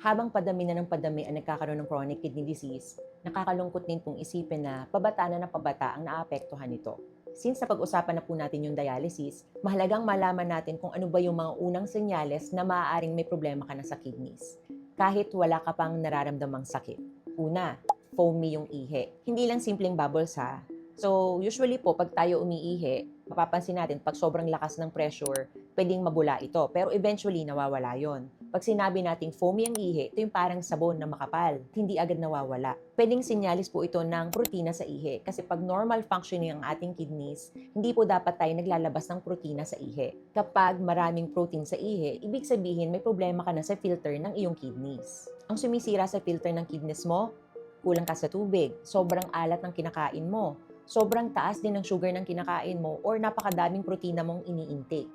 Habang padami na ng padami ang nagkakaroon ng chronic kidney disease, nakakalungkot din pong isipin na pabata na ng pabata ang naapektuhan nito. Since napag-usapan na po natin yung dialysis, mahalagang malaman natin kung ano ba yung mga unang senyales na maaaring may problema ka na sa kidneys, kahit wala ka pang nararamdamang sakit. Una, foamy yung ihi. Hindi lang simpleng bubbles ha. So, usually po, pag tayo umiihi, mapapansin natin, pag sobrang lakas ng pressure, pwedeng mabula ito. Pero eventually, nawawala yon. Pag sinabi nating foamy ang ihi, ito yung parang sabon na makapal. Hindi agad nawawala. Pwedeng sinyalis po ito ng protina sa ihi. Kasi pag normal functioning ang ating kidneys, hindi po dapat tayo naglalabas ng protina sa ihi. Kapag maraming protein sa ihi, ibig sabihin may problema ka na sa filter ng iyong kidneys. Ang sumisira sa filter ng kidneys mo, kulang ka sa tubig, sobrang alat ng kinakain mo, sobrang taas din ng sugar ng kinakain mo, or napakadaming protina mong ini-intake.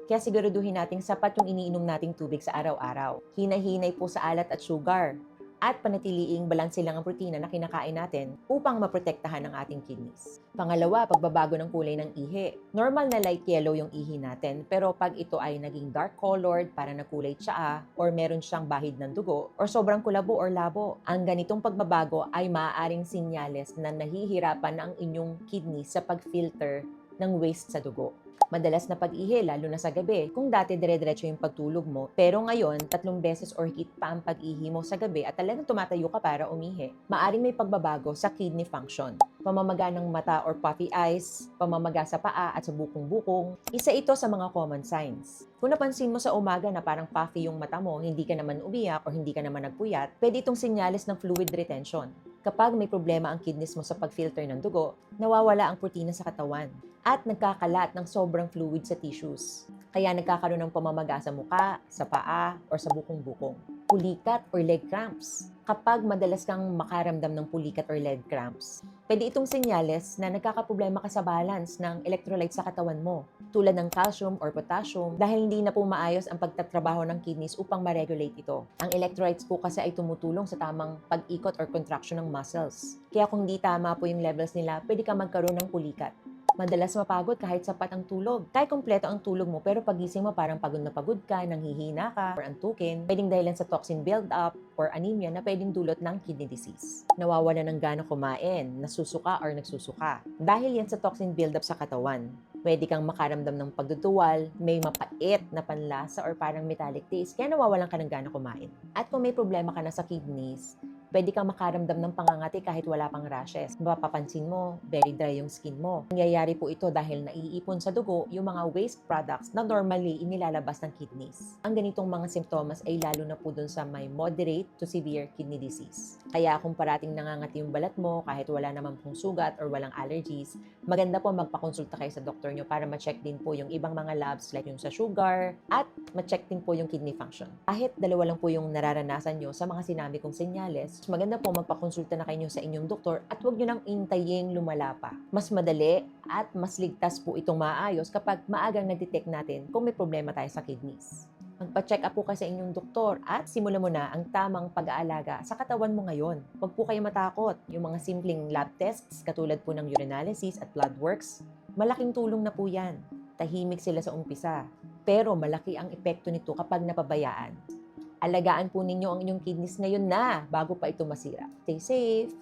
Kaya siguraduhin nating sapat yung iniinom nating tubig sa araw-araw. Hinahinay po sa alat at sugar. At panatiliing balanse lang ang protina na kinakain natin upang maprotektahan ang ating kidneys. Pangalawa, pagbabago ng kulay ng ihi. Normal na light yellow yung ihi natin, pero pag ito ay naging dark colored, para nagkulay tsaa, or meron siyang bahid ng dugo, or sobrang kulabo or labo, ang ganitong pagbabago ay maaaring sinyales na nahihirapan na ang inyong kidney sa pag-filter ng waste sa dugo. Madalas na pag-ihi, lalo na sa gabi. Kung dati dire-diretso yung pagtulog mo, pero ngayon, 3 beses or higit pa ang pag-ihi mo sa gabi at talagang tumatayo ka para umihi, maaring may pagbabago sa kidney function. Pamamaga ng mata or puffy eyes, pamamaga sa paa at sa bukong-bukong, isa ito sa mga common signs. Kung napansin mo sa umaga na parang puffy yung mata mo, hindi ka naman umiyak o hindi ka naman nagpuyat, pwede itong senyales ng fluid retention. Kapag may problema ang kidneys mo sa pag-filter ng dugo, nawawala ang protina sa katawan at nagkakalat ng sobrang fluid sa tissues. Kaya nagkakaroon ng pamamaga sa muka, sa paa, or sa bukong-bukong. Pulikat or leg cramps. Kapag madalas kang makaramdam ng pulikat or leg cramps, pwede itong senyales na nagkakaproblema ka sa balance ng electrolytes sa katawan mo, tulad ng calcium or potassium, dahil hindi na po maayos ang pagtatrabaho ng kidneys upang ma-regulate ito. Ang electrolytes po kasi ay tumutulong sa tamang pag-ikot or contraction ng muscles. Kaya kung hindi tama po yung levels nila, pwede ka magkaroon ng pulikat. Madalas mapagod kahit sapat ang tulog. Kahit kumpleto ang tulog mo, pero pagising mo parang pagod na pagod ka, nanghihina ka, or antukin, pwedeng dahilan sa toxin build-up or anemia na pwedeng dulot ng kidney disease. Nawawala ng gana kumain, nasusuka or nagsusuka. Dahil yan sa toxin build-up sa katawan. Pwede kang makaramdam ng pagduduwal, may mapait na panlasa or parang metallic taste, kaya nawawalan ka ng gana kumain. At kung may problema ka na sa kidneys, pwede kang makaramdam ng pangangati kahit wala pang rashes. Mapapansin mo, very dry yung skin mo. Nangyayari po ito dahil naiipon sa dugo yung mga waste products na normally inilalabas ng kidneys. Ang ganitong mga simptomas ay lalo na po dun sa may moderate to severe kidney disease. Kaya kung parating nangangati yung balat mo kahit wala naman pong sugat or walang allergies, maganda po magpakonsulta kayo sa doktor nyo para ma-check din po yung ibang mga labs like yung sa sugar at ma-check din po yung kidney function. Kahit dalawa lang po yung nararanasan nyo sa mga sinabi kong senyales, maganda po magpakonsulta na kayo sa inyong doktor at huwag nyo nang intaying lumala pa. Mas madali at mas ligtas po itong maayos kapag maagang na-detect natin kung may problema tayo sa kidneys. Magpa-check up po kayo sa inyong doktor at simulan mo na ang tamang pag-aalaga sa katawan mo ngayon. Huwag po kayo matakot. Yung mga simpleng lab tests katulad po ng urinalysis at blood works, malaking tulong na po yan. Tahimik sila sa umpisa, pero malaki ang epekto nito kapag napabayaan. Alagaan po ninyo ang inyong kidneys ngayon na bago pa ito masira. Stay safe!